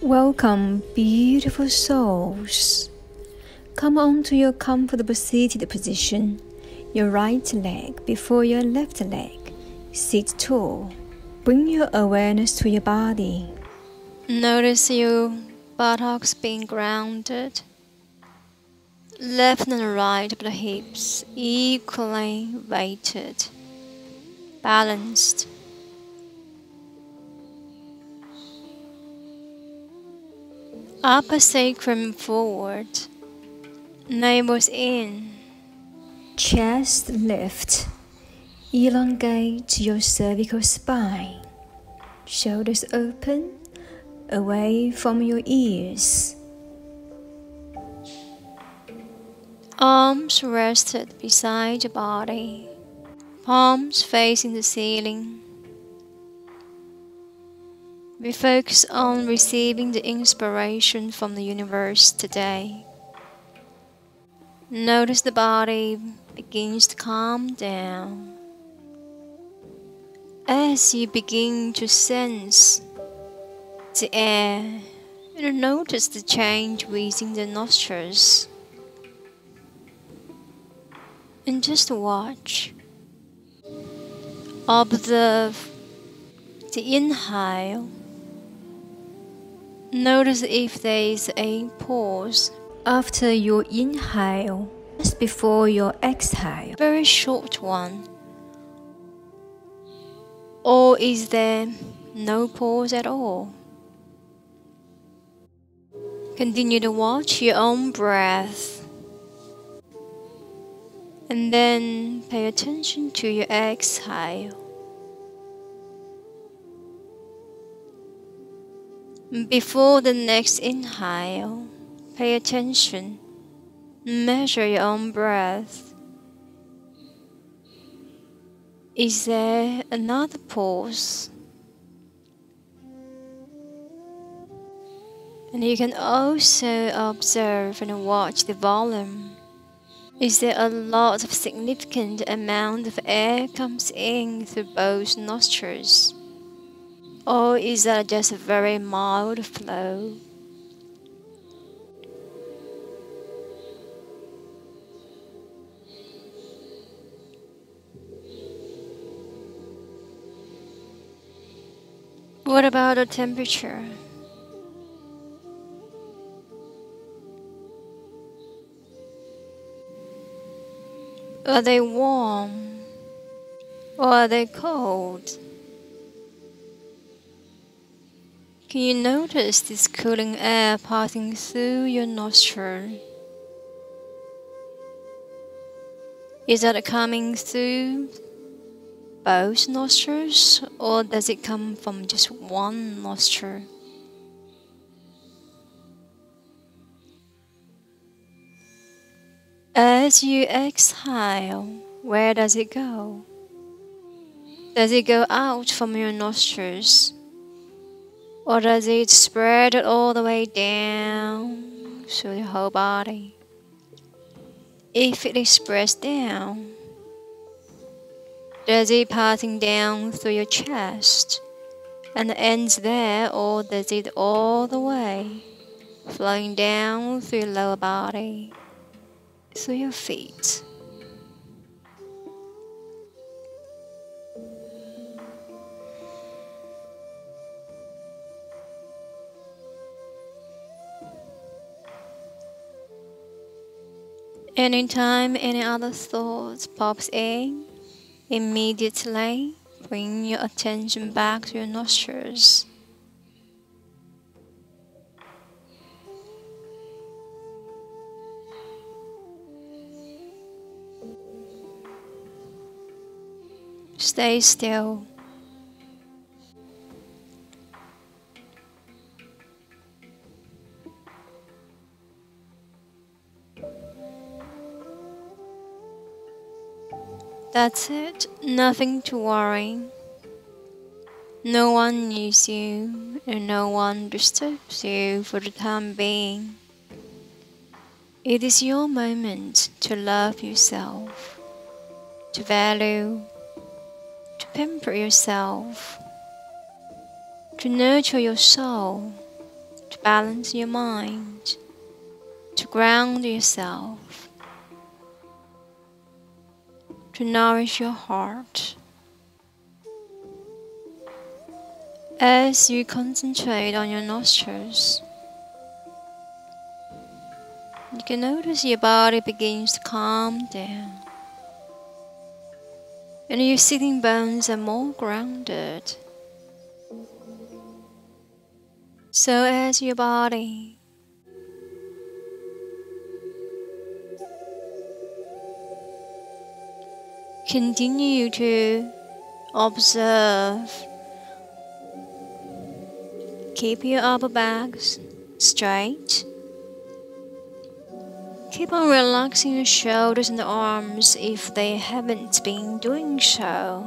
Welcome, beautiful souls. Come on to your comfortable seated position. Your right leg before your left leg. Sit tall. Bring your awareness to your body. Notice your buttocks being grounded. Left and right of the hips equally weighted, balanced. Upper sacrum forward, navels in. Chest lift. Elongate your cervical spine. Shoulders open, away from your ears. Arms rested beside your body, palms facing the ceiling. We focus on receiving the inspiration from the universe today. Notice the body begins to calm down. As you begin to sense the air, you notice the change within the nostrils. And just watch. Observe the inhale. Notice if there is a pause After your inhale, just before your exhale. Very short one. Or is there no pause at all? Continue to watch your own breath. And then pay attention to your exhale. Before the next inhale, pay attention. Measure your own breath. Is there another pause? And you can also observe and watch the volume. Is there a lot of significant amount of air comes in through both nostrils? Or is that just a very mild flow? What about the temperature? Are they warm or are they cold? Can you notice this cooling air passing through your nostril? Is that coming through both nostrils, or does it come from just one nostril? As you exhale, where does it go? Does it go out from your nostrils? Or does it spread all the way down through the whole body? If it is spread down, does it passing down through your chest and ends there, or does it all the way flowing down through your lower body, through your feet? Anytime any other thoughts pops in, immediately bring your attention back to your nostrils. Stay still. That's it, nothing to worry. No one needs you and no one disturbs you for the time being. It is your moment to love yourself, to value, to pamper yourself, to nurture your soul, to balance your mind, to ground yourself, to nourish your heart. As you concentrate on your nostrils, you can notice your body begins to calm down, and your sitting bones are more grounded. So as your body continue to observe, keep your upper back straight. Keep on relaxing your shoulders and the arms if they haven't been doing so.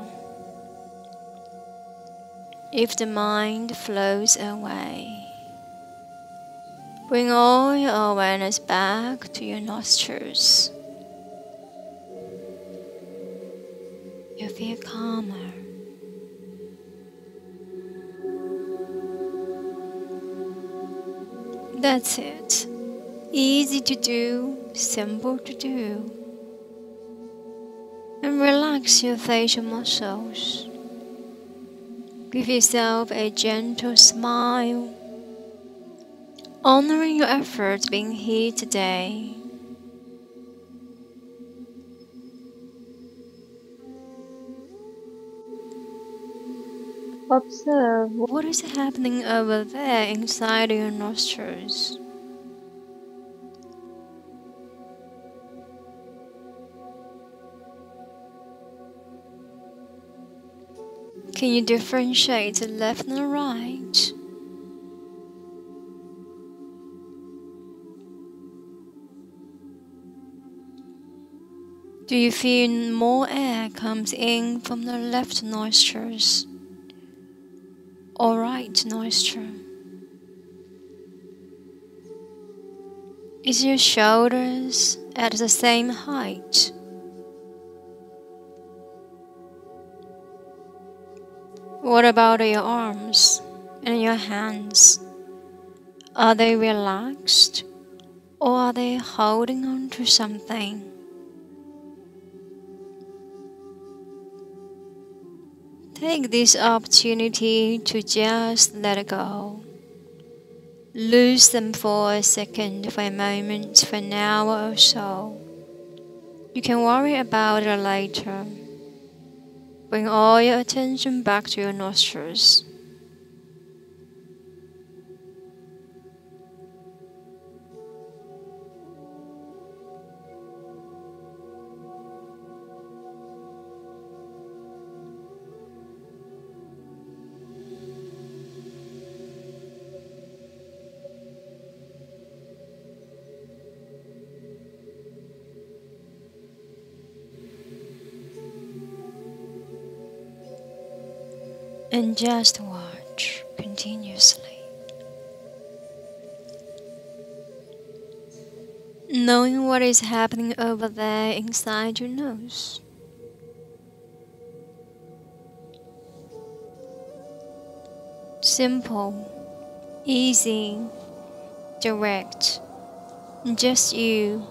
If the mind flows away, bring all your awareness back to your nostrils. You feel calmer. That's it. Easy to do, simple to do. And relax your facial muscles. Give yourself a gentle smile, honoring your efforts being here today. Observe what is happening over there inside your nostrils. Can you differentiate the left and the right? Do you feel more air comes in from the left nostrils or right nostril? Is your shoulders at the same height? What about your arms and your hands? Are they relaxed or are they holding on to something? Take this opportunity to just let it go. Lose them for a second, for a moment, for an hour or so. You can worry about it later. Bring all your attention back to your nostrils. And just watch continuously, knowing what is happening over there inside your nose. Simple, easy, direct, just you.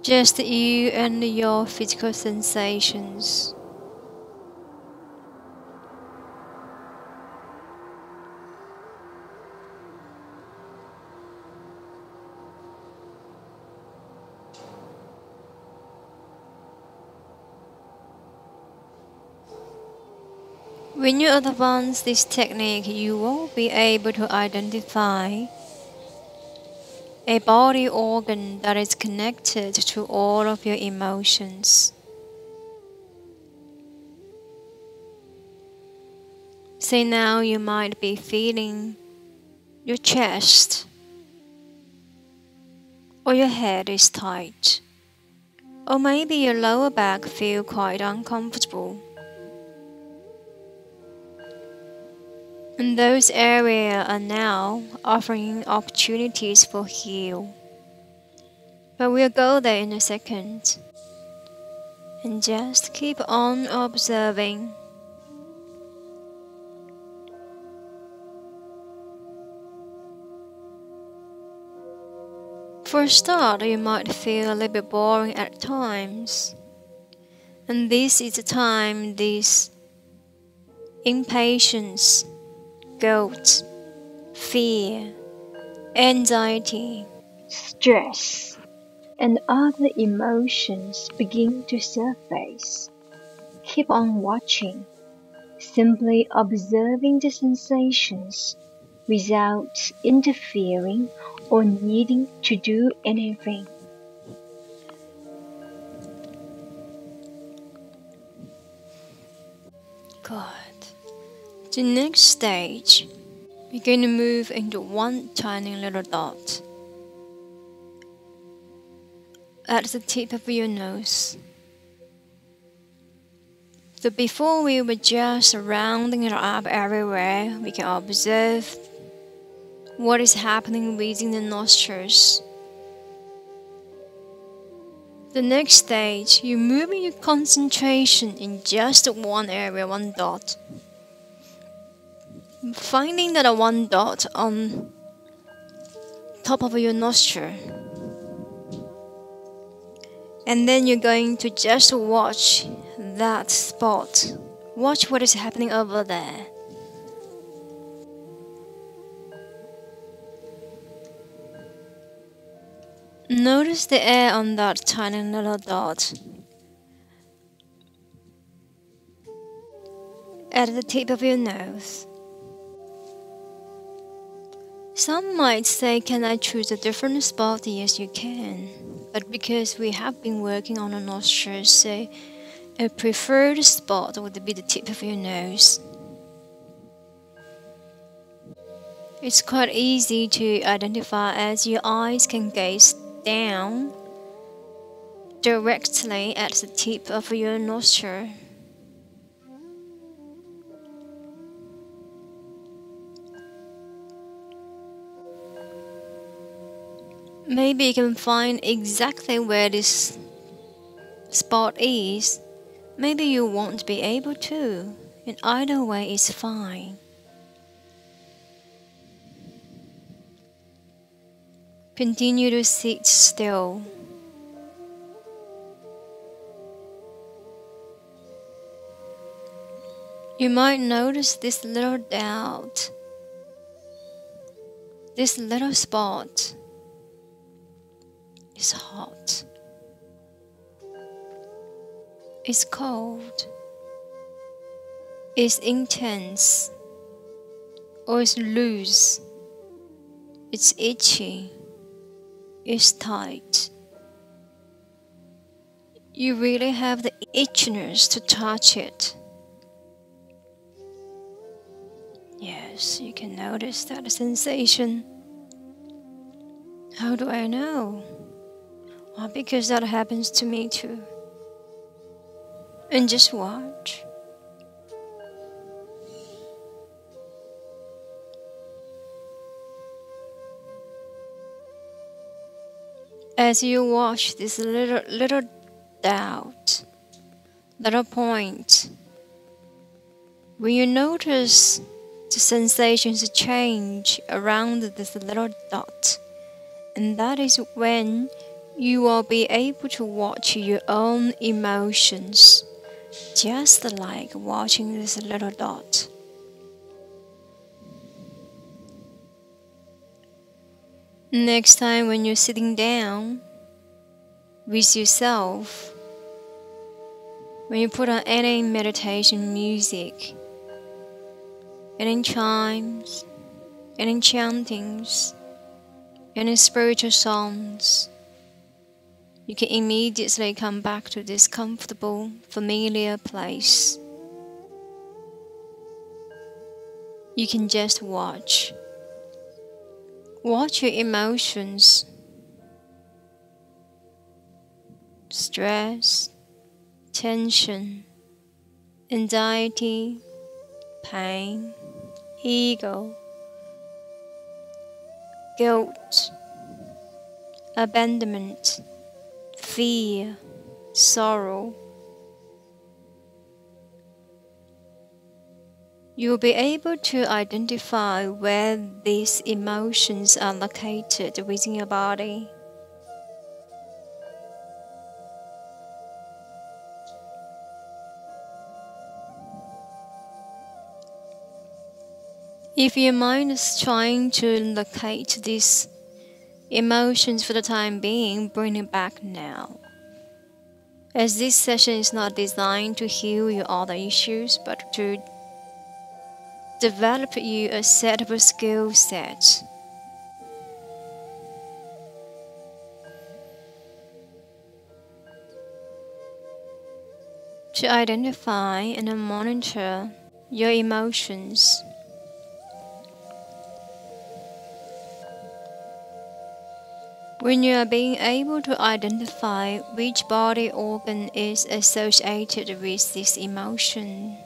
Just you and your physical sensations. When you advance this technique, you will be able to identify a body organ that is connected to all of your emotions. Say now you might be feeling your chest or your head is tight. Or maybe your lower back feels quite uncomfortable. And those areas are now offering opportunities for heal. But we'll go there in a second. And just keep on observing. For a start, you might feel a little bit boring at times. And this is the time this impatience, guilt, fear, anxiety, stress, and other emotions begin to surface. Keep on watching, simply observing the sensations without interfering or needing to do anything. Good. The next stage, we're going to move into one tiny little dot at the tip of your nose. So before we were just rounding it up everywhere, we can observe what is happening within the nostrils. The next stage, you're moving your concentration in just one area, one dot. Finding that one dot on top of your nostril. And then you're going to just watch that spot. Watch what is happening over there. Notice the air on that tiny little dot. At the tip of your nose. Some might say, can I choose a different spot? Yes, you can. But because we have been working on the nostrils, so a preferred spot would be the tip of your nose. It's quite easy to identify as your eyes can gaze down directly at the tip of your nostril. Maybe you can find exactly where this spot is. Maybe you won't be able to. In either way, it's fine. Continue to sit still. You might notice this little dot, this little spot is hot, it's cold, it's intense, or it's loose, it's itchy, it's tight. You really have the itchiness to touch it. Yes, you can notice that sensation. How do I know? Well, because that happens to me too. And just watch. As you watch this little doubt, little point, when you notice the sensations change around this little dot, and that is when you will be able to watch your own emotions, just like watching this little dot. Next time when you're sitting down with yourself, when you put on any meditation music, any chimes, any chantings, any spiritual songs, you can immediately come back to this comfortable, familiar place. You can just watch. Watch your emotions. stress, tension, anxiety, pain, ego, guilt, abandonment, fear, sorrow. You will be able to identify where these emotions are located within your body. If your mind is trying to locate these emotions for the time being, bring it back now. As this session is not designed to heal your other issues, but to develop you a set of skill sets. To identify and monitor your emotions. When you are being able to identify which body organ is associated with this emotion,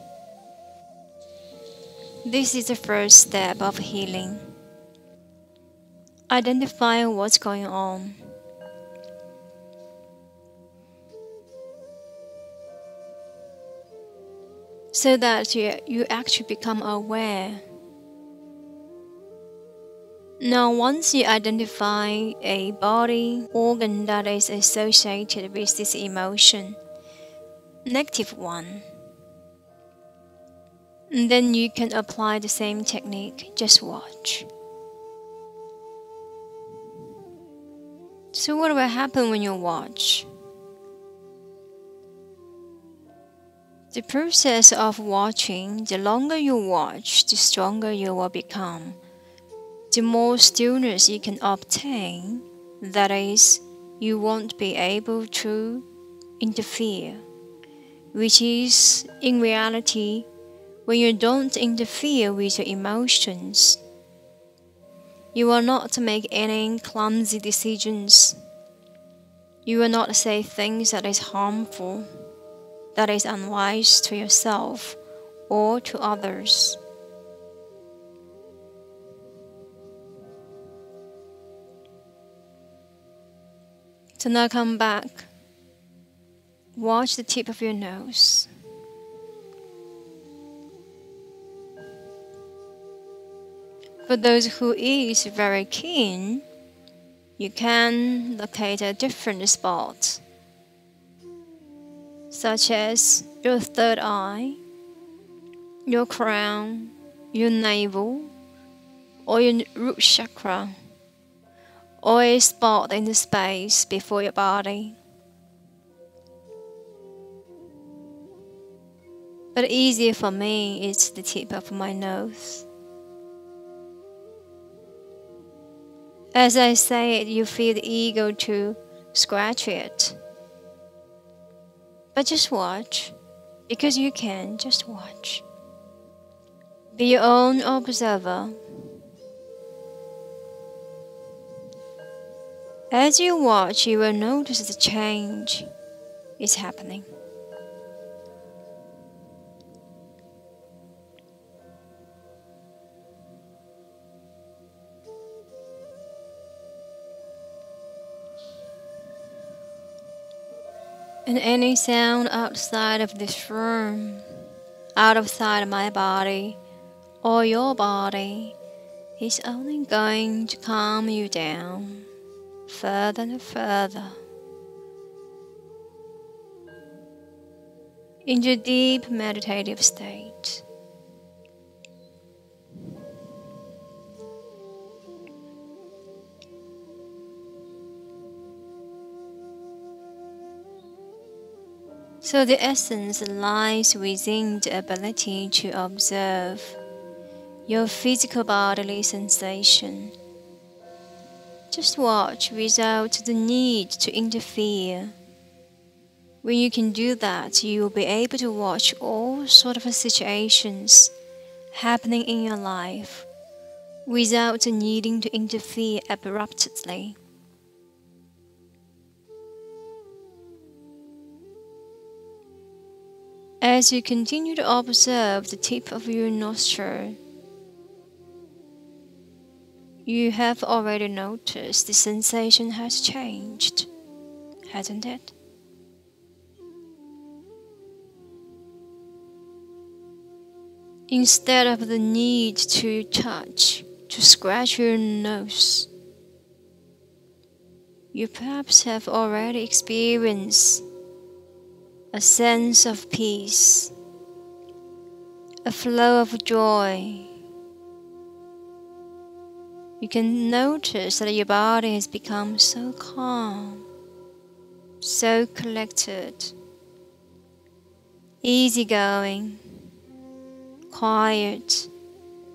this is the first step of healing. Identifying what's going on. So that you actually become aware. Now, once you identify a body organ that is associated with this emotion, negative one, and then you can apply the same technique, just watch. So what will happen when you watch? The process of watching, the longer you watch, the stronger you will become. The more stillness you can obtain, that is, you won't be able to interfere, which is, in reality, when you don't interfere with your emotions, you will not make any clumsy decisions. You will not say things that is harmful, that is unwise to yourself or to others. So now come back. Watch the tip of your nose. For those who is very keen, you can locate a different spot, such as your third eye, your crown, your navel, or your root chakra, or a spot in the space before your body. But easier for me is the tip of my nose. As I say it, you feel the ego to scratch it. But just watch, because you can, just watch. Be your own observer. As you watch, you will notice the change is happening. And any sound outside of this room, outside my body, or your body, is only going to calm you down further and further into a deep meditative state. So the essence lies within the ability to observe your physical bodily sensation. Just watch without the need to interfere. When you can do that, you will be able to watch all sorts of situations happening in your life without needing to interfere abruptly. As you continue to observe the tip of your nostril, you have already noticed the sensation has changed, hasn't it? Instead of the need to touch, to scratch your nose, you perhaps have already experienced a sense of peace, a flow of joy. You can notice that your body has become so calm, so collected, easygoing, quiet,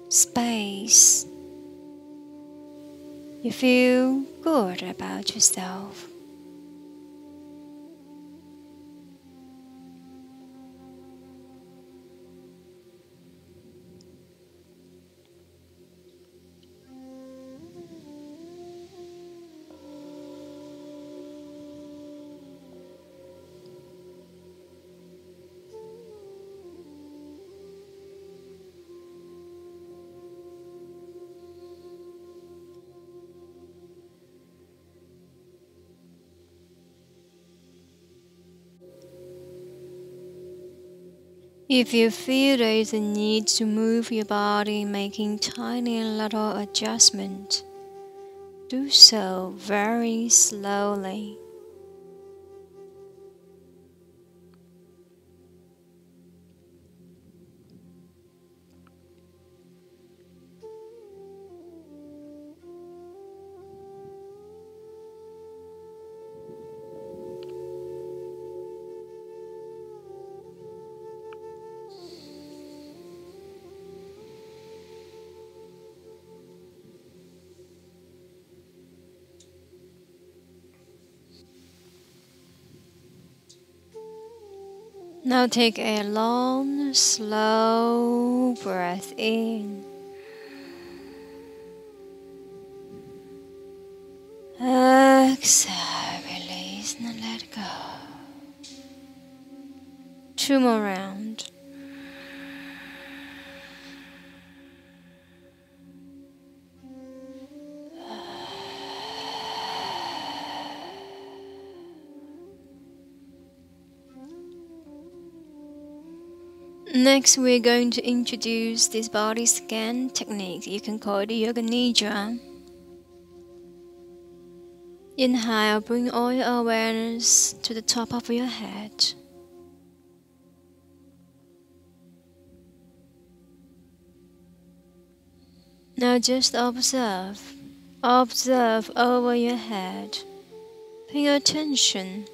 space. You feel good about yourself. If you feel there is a need to move your body, making tiny little adjustments, do so very slowly. Now take a long, slow breath in. Exhale, release and let go. 2 more rounds. Next, we're going to introduce this body scan technique. You can call it Yoga Nidra. Inhale, bring all your awareness to the top of your head. Now just observe. Observe over your head. Pay attention.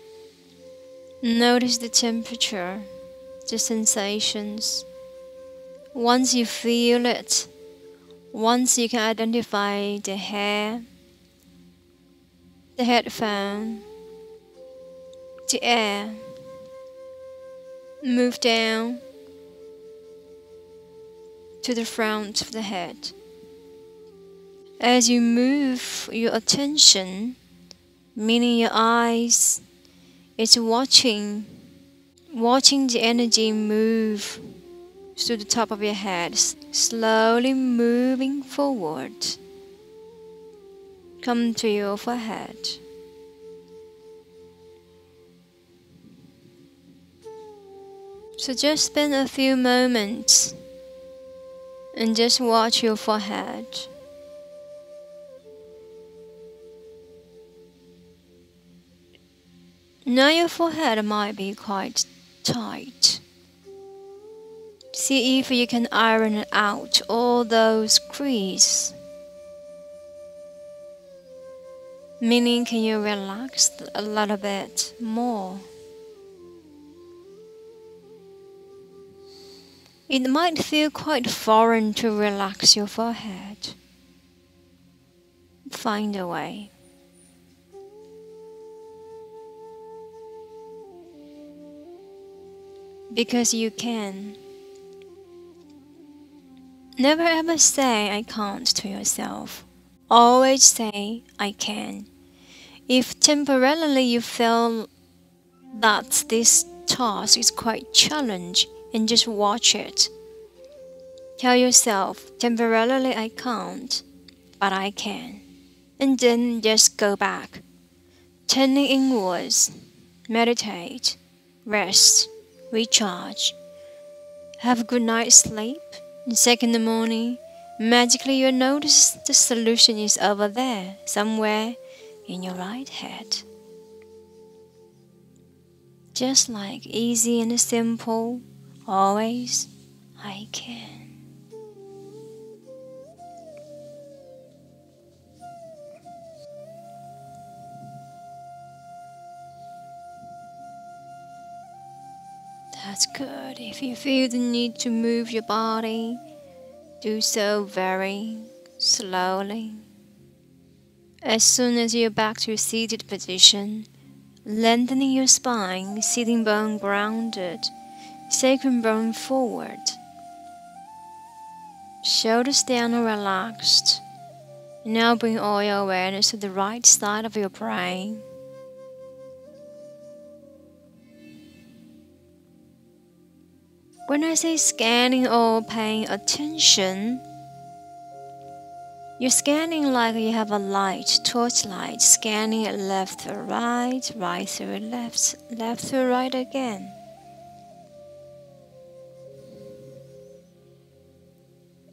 Notice the temperature, the sensations. Once you feel it, once you can identify the hair, the headphone, the air, move down to the front of the head. As you move your attention, meaning your eyes, it's watching the energy move to the top of your head, slowly moving forward. Come to your forehead. So just spend a few moments and just watch your forehead. Now your forehead might be quite tight. See if you can iron out all those creases. Meaning, can you relax a little bit more? It might feel quite foreign to relax your forehead. Find a way. Because you can. Never ever say I can't to yourself. Always say I can. If temporarily you feel that this task is quite challenging and just watch it. Tell yourself, temporarily I can't, but I can. And then just go back. Turning inwards, meditate, rest, recharge. Have a good night's sleep. And second in the morning, magically you'll notice the solution is over there, somewhere in your right head. Just like easy and simple, always I can. That's good. If you feel the need to move your body, do so very slowly. As soon as you're back to a seated position, lengthening your spine, sitting bone grounded, sacrum bone forward, shoulders down and relaxed. Now bring all your awareness to the right side of your brain. When I say scanning or paying attention, you're scanning like you have a light, torchlight, scanning it left to right, right through left, left through right again.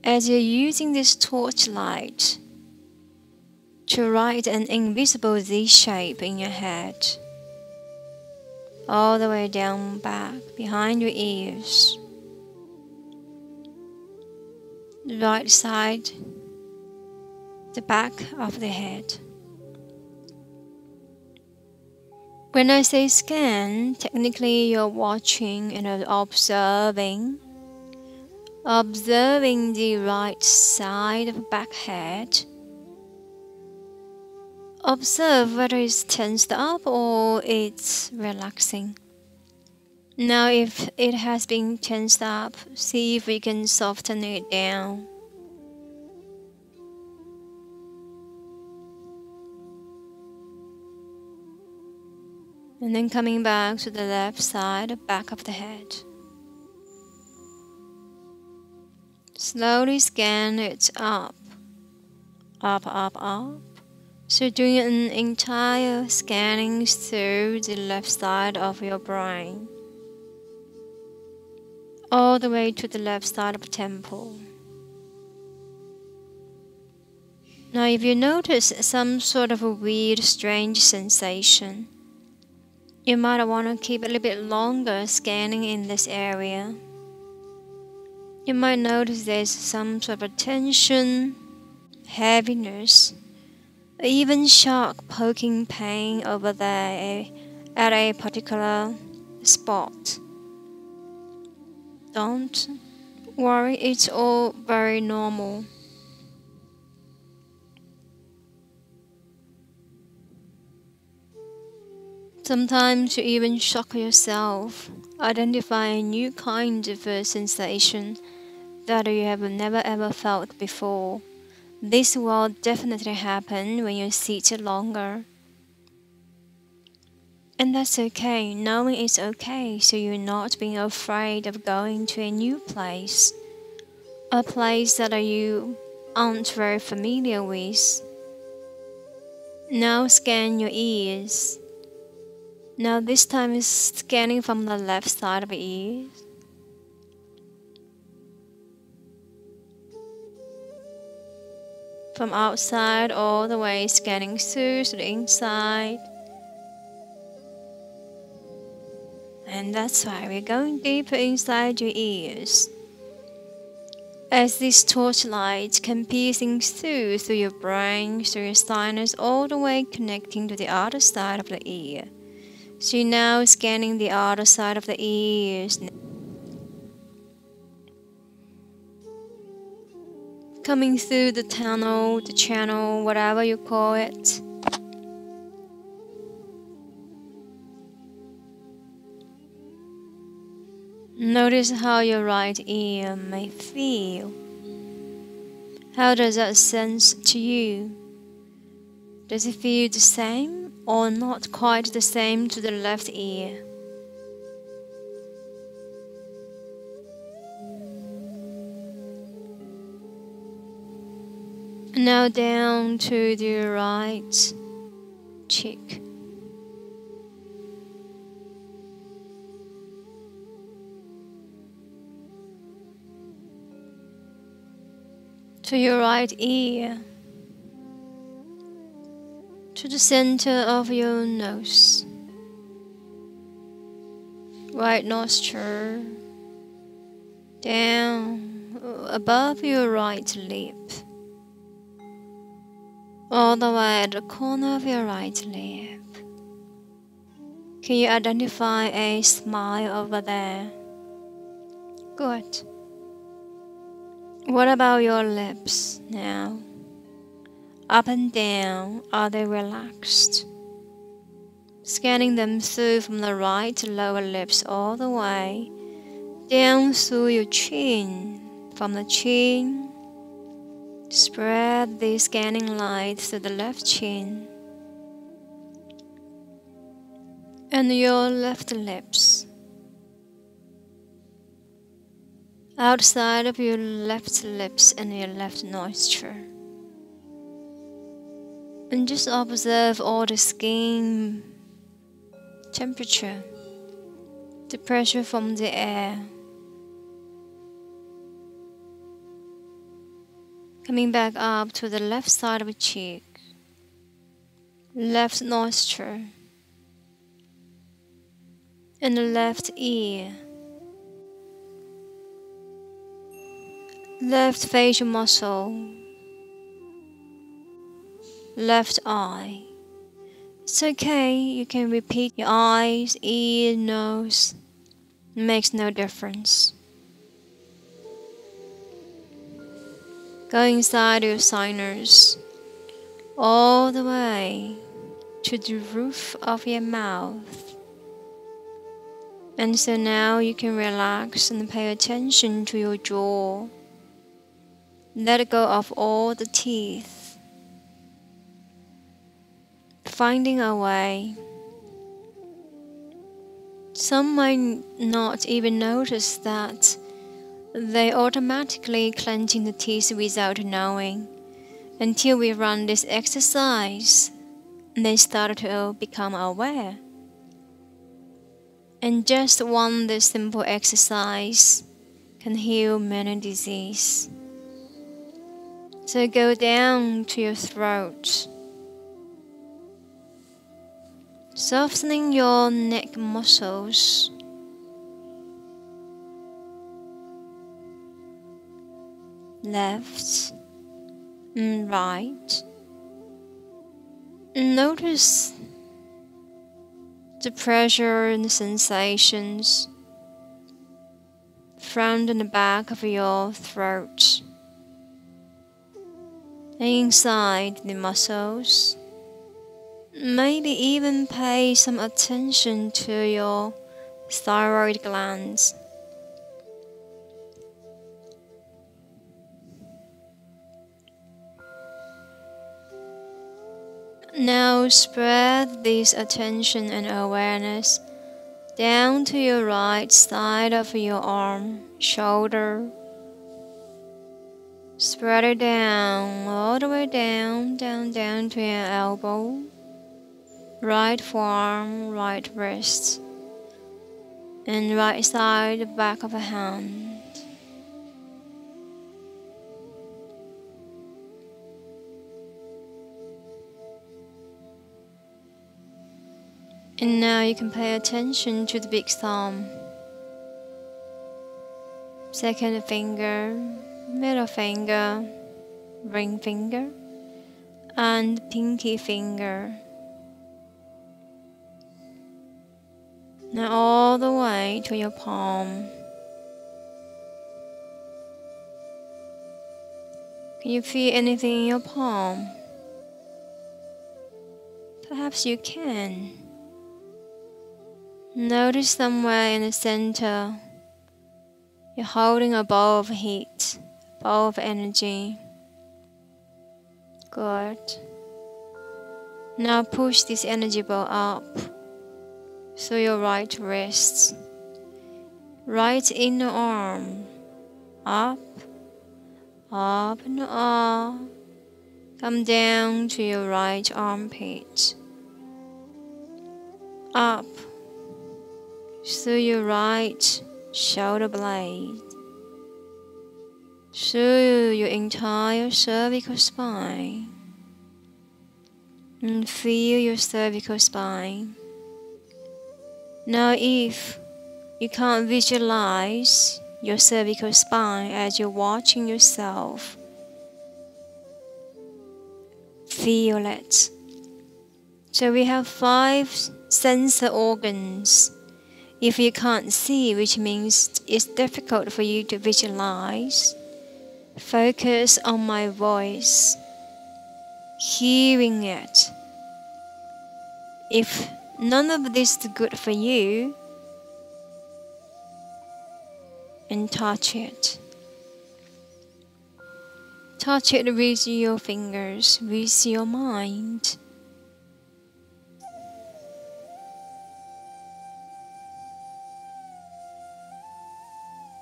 As you're using this torchlight to write an invisible Z shape in your head, all the way down back, behind your ears, the right side, the back of the head. When I say scan, technically you're watching and observing the right side of the back head. Observe whether it's tensed up or it's relaxing. Now if it has been tensed up, see if we can soften it down. And then coming back to the left side, the back of the head. Slowly scan it up, up, up, up. So doing an entire scanning through the left side of your brain, all the way to the left side of the temple. Now if you notice some sort of a weird, strange sensation, you might want to keep a little bit longer scanning in this area. You might notice there's some sort of tension, heaviness, even sharp poking pain over there at a particular spot. Don't worry, it's all very normal. Sometimes you even shock yourself, identify a new kind of a sensation that you have never ever felt before. This will definitely happen when you sit longer. And that's okay, knowing it's okay, so you're not being afraid of going to a new place, a place that you aren't very familiar with. Now scan your ears. Now this time is scanning from the left side of the ears. From outside all the way, scanning through to the inside. And that's why we're going deeper inside your ears. As this torchlight can piercing through your brain, through your sinus, all the way connecting to the other side of the ear. So you're now scanning the other side of the ears. Coming through the tunnel, the channel, whatever you call it. Notice how your right ear may feel. How does that sense to you? Does it feel the same or not quite the same to the left ear? Now down to the right cheek. To your right ear. To the center of your nose. Right nostril. Down above your right lip. All the way at the corner of your right lip. Can you identify a smile over there? Good. What about your lips now? Up and down, are they relaxed? Scanning them through from the right to lower lips all the way, down through your chin, from the chin. Spread the scanning light through the left chin and your left lips. Outside of your left lips and your left nostril. And just observe all the skin temperature, the pressure from the air. Coming back up to the left side of the cheek, left nostril, and the left ear. Left facial muscle, left eye. It's okay, you can repeat your eyes, ear, nose. It makes no difference. Go inside your sinus, all the way to the roof of your mouth. And so now you can relax and pay attention to your jaw. Let go of all the teeth. Finding a way. Some might not even notice that they automatically clenching the teeth without knowing, until we run this exercise, and they start to become aware. And just one this simple exercise can heal many diseases. So go down to your throat, softening your neck muscles. Left and right. And notice the pressure and the sensations front and the back of your throat. Inside the muscles. Maybe even pay some attention to your thyroid glands. Now spread this attention and awareness down to your right side of your arm, shoulder. Spread it down, all the way down to your elbow, right forearm, right wrist, and right side, the back of a hand. And now you can pay attention to the big thumb, second finger, middle finger, ring finger, and pinky finger. Now all the way to your palm. Can you feel anything in your palm? Perhaps you can. Notice somewhere in the center, you're holding a ball of heat, ball of energy. Good. Now push this energy ball up through your right wrist, right inner arm, up, up and up, Come down to your right armpit, up through your right shoulder blade, through your entire cervical spine, and feel your cervical spine. Now if you can't visualize your cervical spine as you're watching yourself, feel it. So we have 5 sensor organs. If you can't see, which means it's difficult for you to visualize, focus on my voice, hearing it. If none of this is good for you, and touch it. Touch it with your fingers, with your mind.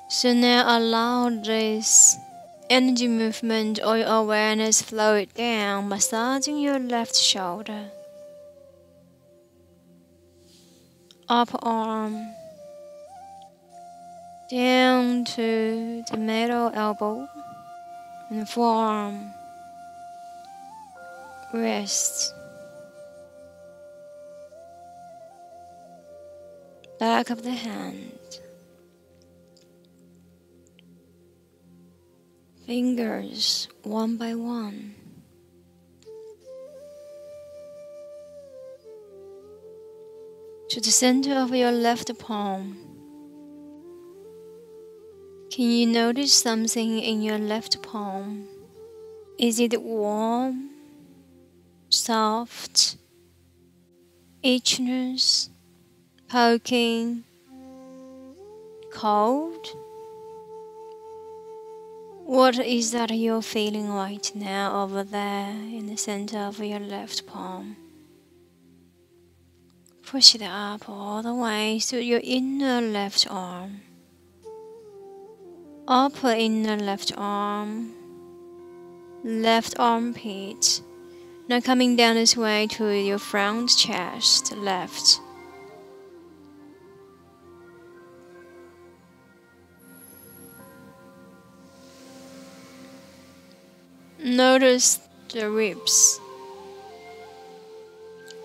So now allow this energy movement or your awareness flow it down, massaging your left shoulder, upper arm, down to the middle elbow, and forearm, wrist, back of the hand, fingers one by one. To the center of your left palm. Can you notice something in your left palm? Is it warm, soft, itchiness, poking, cold? What is that you're feeling right now over there in the center of your left palm? Push it up all the way to your inner left arm, upper inner left arm, left armpit. Now coming down this way to your front chest, left. Notice the ribs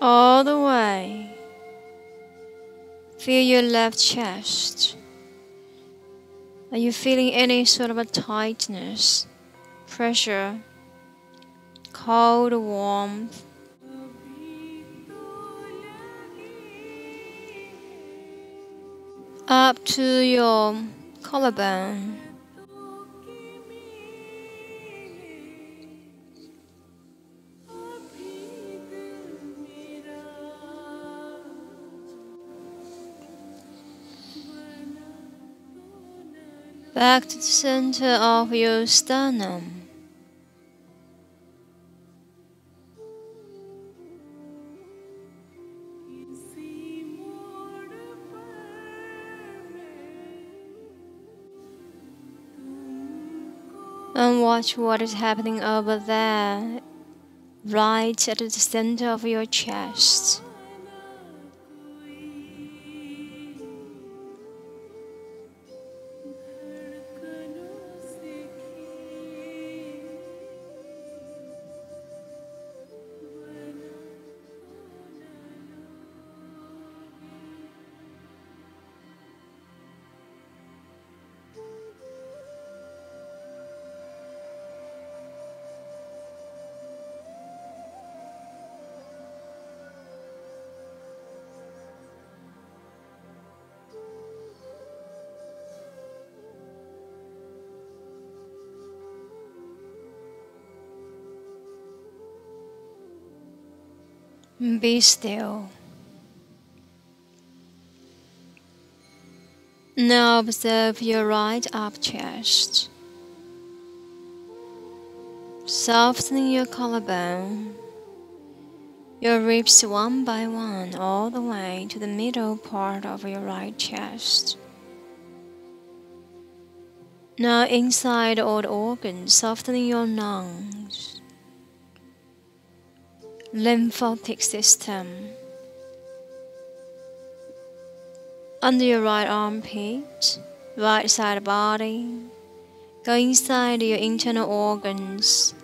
all the way. Feel your left chest. Are you feeling any sort of a tightness, pressure, cold, warmth? Up to your collarbone. Back to the center of your sternum. And watch what is happening over there, right at the center of your chest. Be still. Now observe your right up chest. Softening your collarbone, your ribs one by one all the way to the middle part of your right chest. Now inside all the organs, softening your lungs, lymphatic system. Under your right armpit, right side of the body, go inside your internal organs.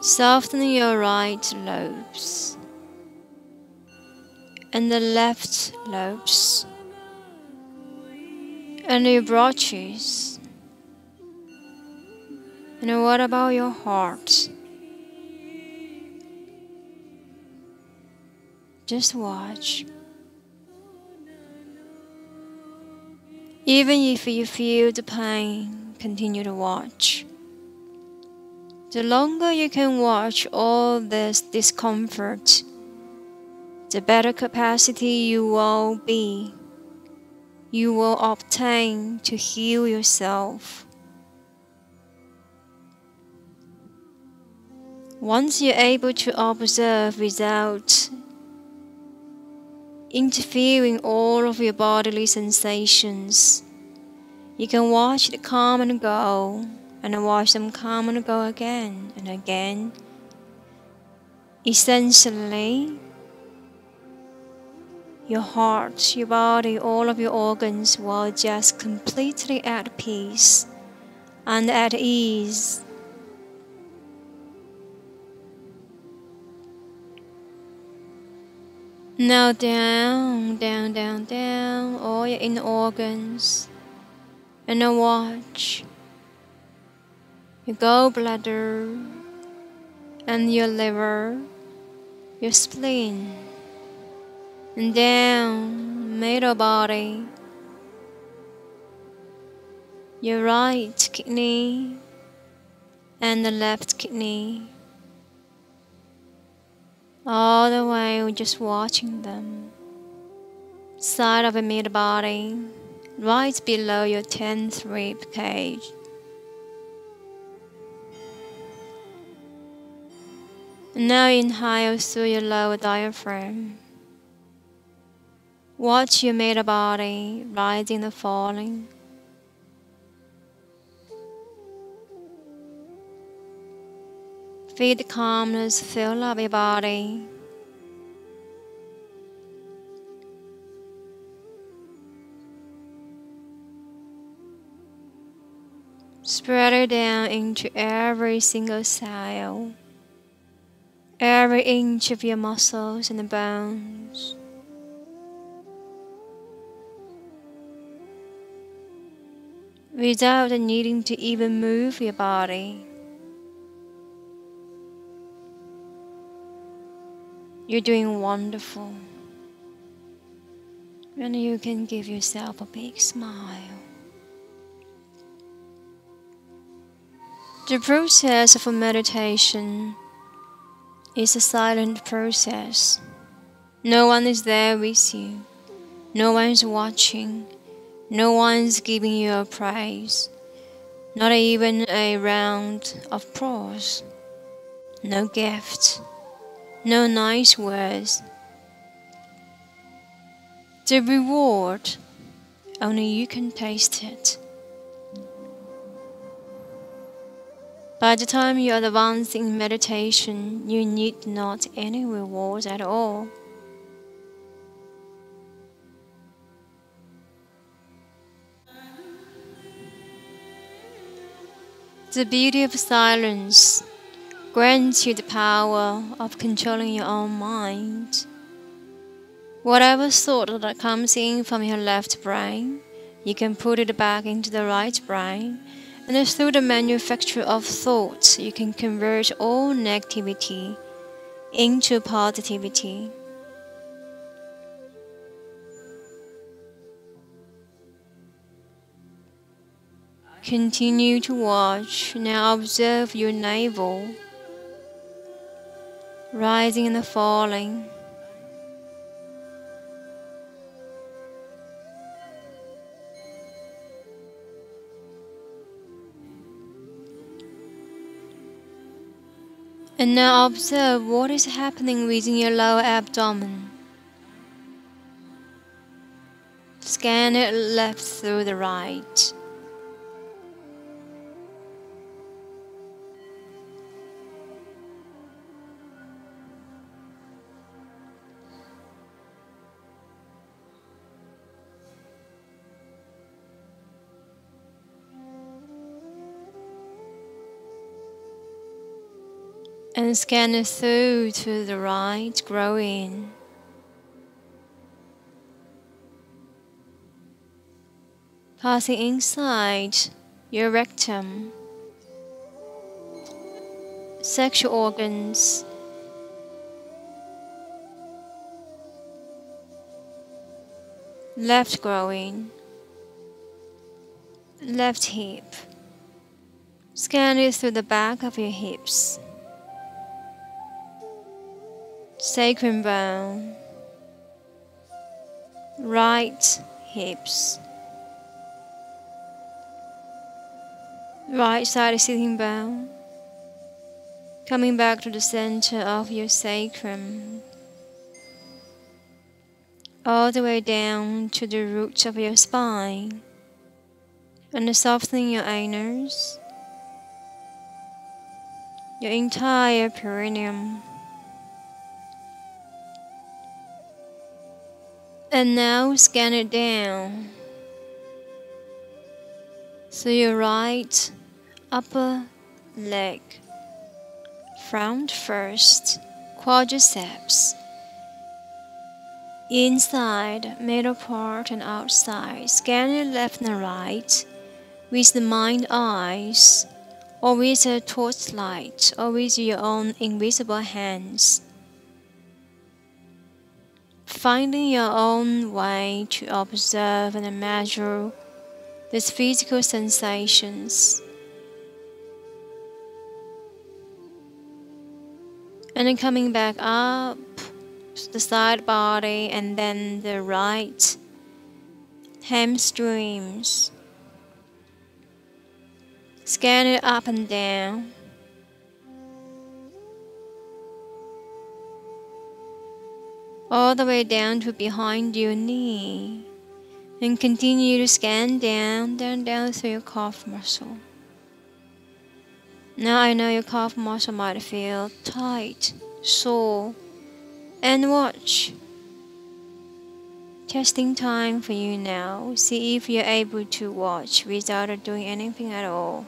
Soften your right lobes and the left lobes and your bronchus. And what about your heart? Just watch. Even if you feel the pain, continue to watch. The longer you can watch all this discomfort, the better capacity you will obtain to heal yourself. Once you're able to observe without interfering all of your bodily sensations, you can watch it come and go, and watch them come and go again and again. Essentially, your heart, your body, all of your organs will just completely at peace and at ease. Now down, down, down, down, all your inner organs. And now watch your gallbladder and your liver, your spleen, and down middle body, your right kidney and the left kidney. All the way, we're just watching them. Side of the mid body, right below your 10th rib cage. And now inhale through your lower diaphragm. Watch your mid body rising and falling. Feel the calmness fill up your body. Spread it down into every single cell, every inch of your muscles and the bones. Without needing to even move your body. You're doing wonderful, and you can give yourself a big smile. The process of meditation is a silent process. No one is there with you. No one is watching. No one is giving you a praise. Not even a round of applause. No gift. No nice words. The reward, only you can taste it. By the time you are advanced in meditation, you need not any rewards at all. The beauty of silence grants you the power of controlling your own mind. Whatever thought that comes in from your left brain, you can put it back into the right brain, and through the manufacture of thoughts, you can convert all negativity into positivity. Continue to watch. Now observe your navel, rising and falling. And now observe what is happening within your lower abdomen. Scan it left through the right. and scan it through to the right, growing. Passing inside your rectum, sexual organs, left growing, left hip. Scan it through the back of your hips, sacrum bone, right hips, right side sitting bone, coming back to the center of your sacrum, all the way down to the roots of your spine, and softening your anus, your entire perineum. And now scan it down through your right upper leg, front first, quadriceps, inside, middle part and outside. Scan it left and right with the mind eyes, or with a torchlight, or with your own invisible hands, finding your own way to observe and measure these physical sensations. And then coming back up to the side body, and then the right hamstrings. Scan it up and down. All the way down to behind your knee. And continue to scan down through your calf muscle. Now I know your calf muscle might feel tight, sore, and watch. Testing time for you now. See if you're able to watch without doing anything at all.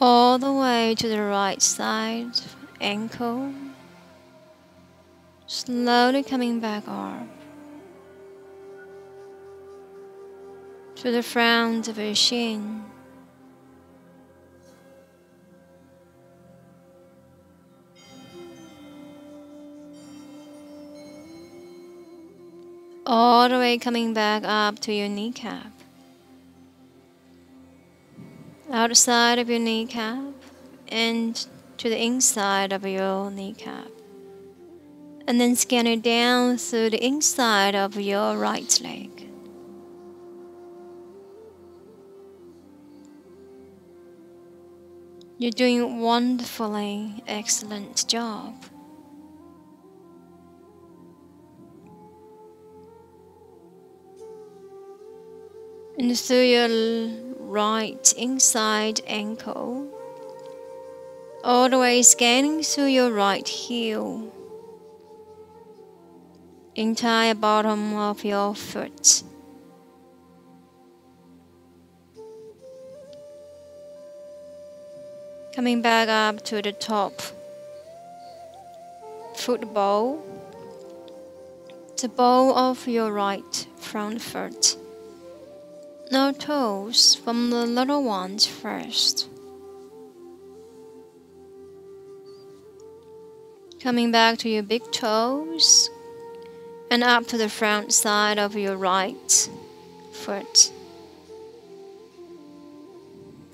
All the way to the right side, ankle, slowly coming back up, to the front of your shin, all the way coming back up to your kneecap. Outside of your kneecap and to the inside of your kneecap, and then scan it down through the inside of your right leg. You're doing a wonderfully excellent job. And through your right inside ankle, all the way scanning through your right heel, entire bottom of your foot, coming back up to the top foot ball, the ball of your right front foot. Now toes from the little ones first. Coming back to your big toes and up to the front side of your right foot.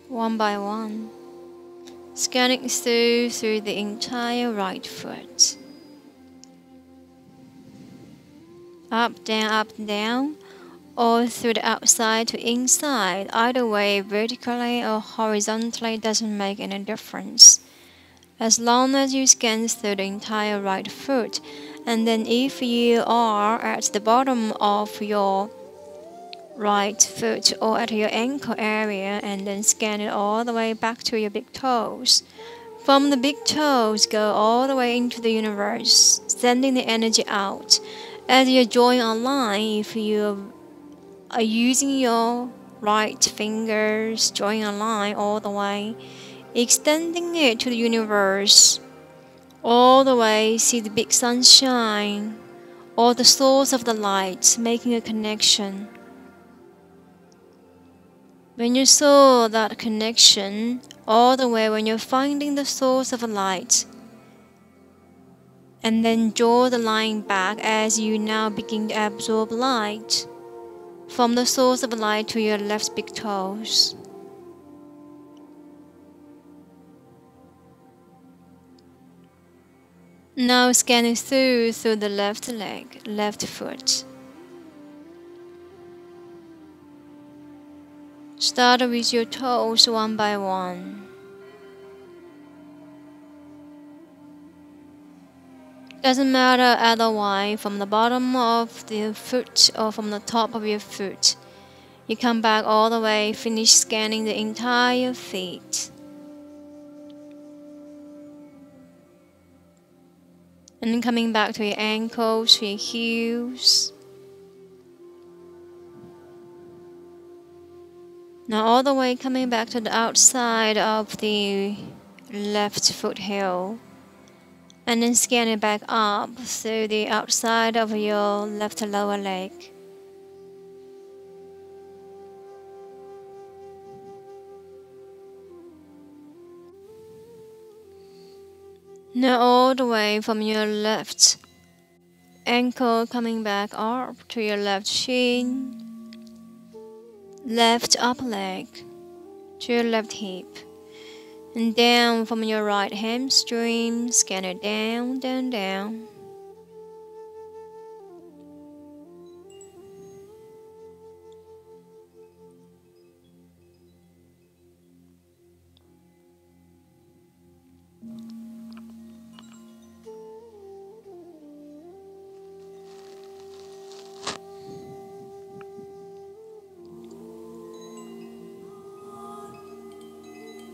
One by one. Scanning through the entire right foot. Up, down, or through the outside to inside. Either way, vertically or horizontally, doesn't make any difference. As long as you scan through the entire right foot, and then if you are at the bottom of your right foot or at your ankle area, and then scan it all the way back to your big toes. From the big toes, go all the way into the universe, sending the energy out. As you're drawing a line, if you are using your right fingers, drawing a line all the way, extending it to the universe, all the way, see the big sunshine, or the source of the light, making a connection. When you saw that connection, all the way when you're finding the source of the light, and then draw the line back as you now begin to absorb light from the source of light to your left big toes. Now scanning through the left leg, left foot. Start with your toes one by one. Doesn't matter either way, from the bottom of the foot or from the top of your foot. You come back all the way, finish scanning the entire feet. And then coming back to your ankles, to your heels. Now all the way coming back to the outside of the left foot heel. And then scan it back up through the outside of your left lower leg. Now all the way from your left ankle coming back up to your left shin, left upper leg, to your left hip. And down from your right hamstring, scan it down, down, down.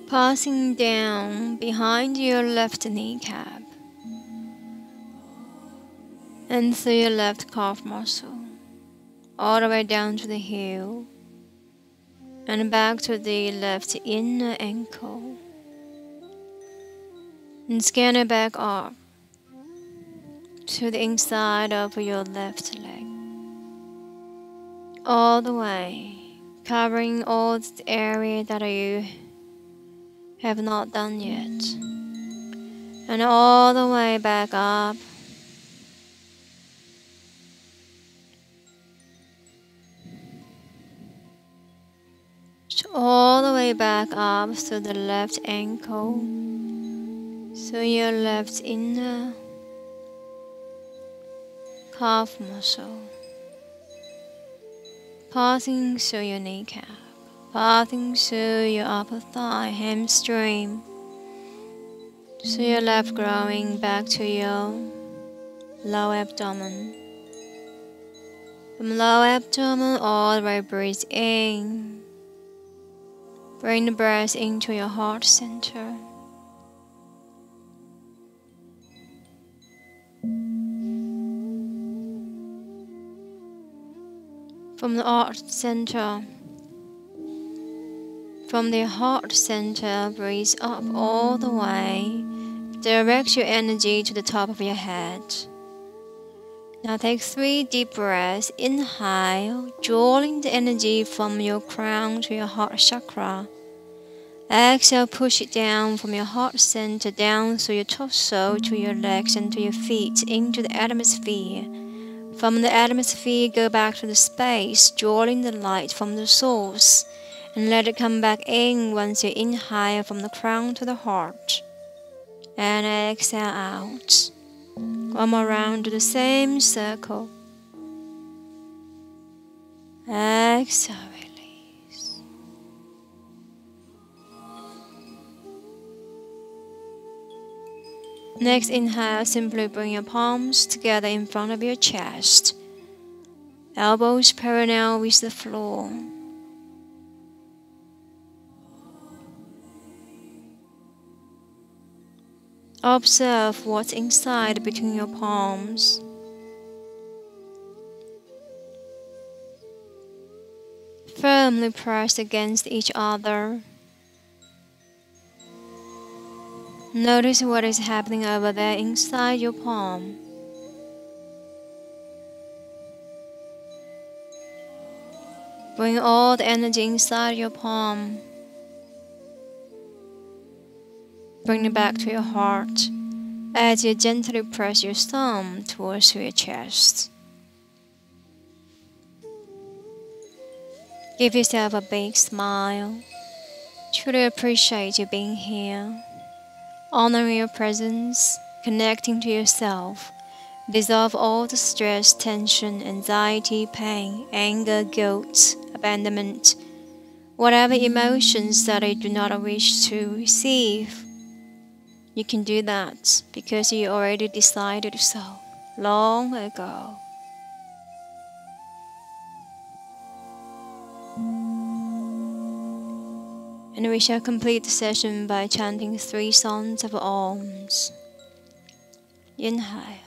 Passing down behind your left kneecap and through your left calf muscle, all the way down to the heel and back to the left inner ankle, and scan it back up to the inside of your left leg, all the way, covering all the area that you have not done yet, and all the way back up all the way back up to the left ankle, so your left inner calf muscle, passing through your kneecap, passing through your upper thigh, hamstring, so your left growing back to your lower abdomen. From lower abdomen all the way breathe in. Bring the breath into your heart center. From the heart center, breathe up all the way. Direct your energy to the top of your head. Now take 3 deep breaths. Inhale, drawing the energy from your crown to your heart chakra. Exhale, push it down from your heart center down through your torso to your legs and to your feet into the atmosphere. From the atmosphere, go back to the space, drawing the light from the source, and let it come back in once you inhale from the crown to the heart. And exhale out. One more round to the same circle. Exhale, release. Next inhale, simply bring your palms together in front of your chest. elbows parallel with the floor. Observe what's inside between your palms. Firmly pressed against each other. Notice what is happening over there inside your palm. Bring all the energy inside your palm. Bring it back to your heart as you gently press your thumb towards your chest. Give yourself a big smile. Truly appreciate you being here. Honoring your presence, connecting to yourself. Dissolve all the stress, tension, anxiety, pain, anger, guilt, abandonment, whatever emotions that you do not wish to receive. You can do that because you already decided so long ago. And we shall complete the session by chanting 3 songs of Oms. Inhale.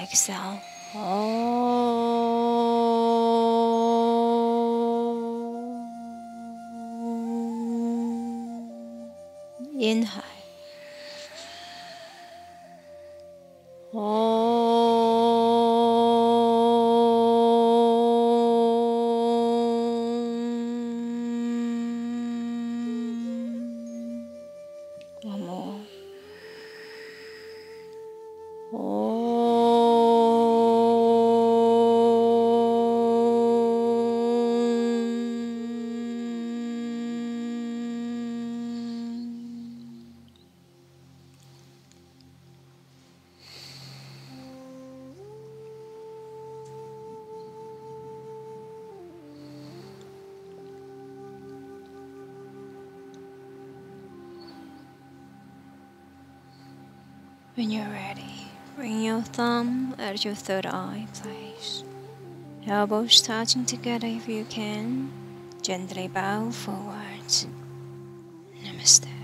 Exhale. Inhale. One more. When you're ready, bring your thumb at your third eye, please. Elbows touching together if you can. Gently bow forward. Namaste.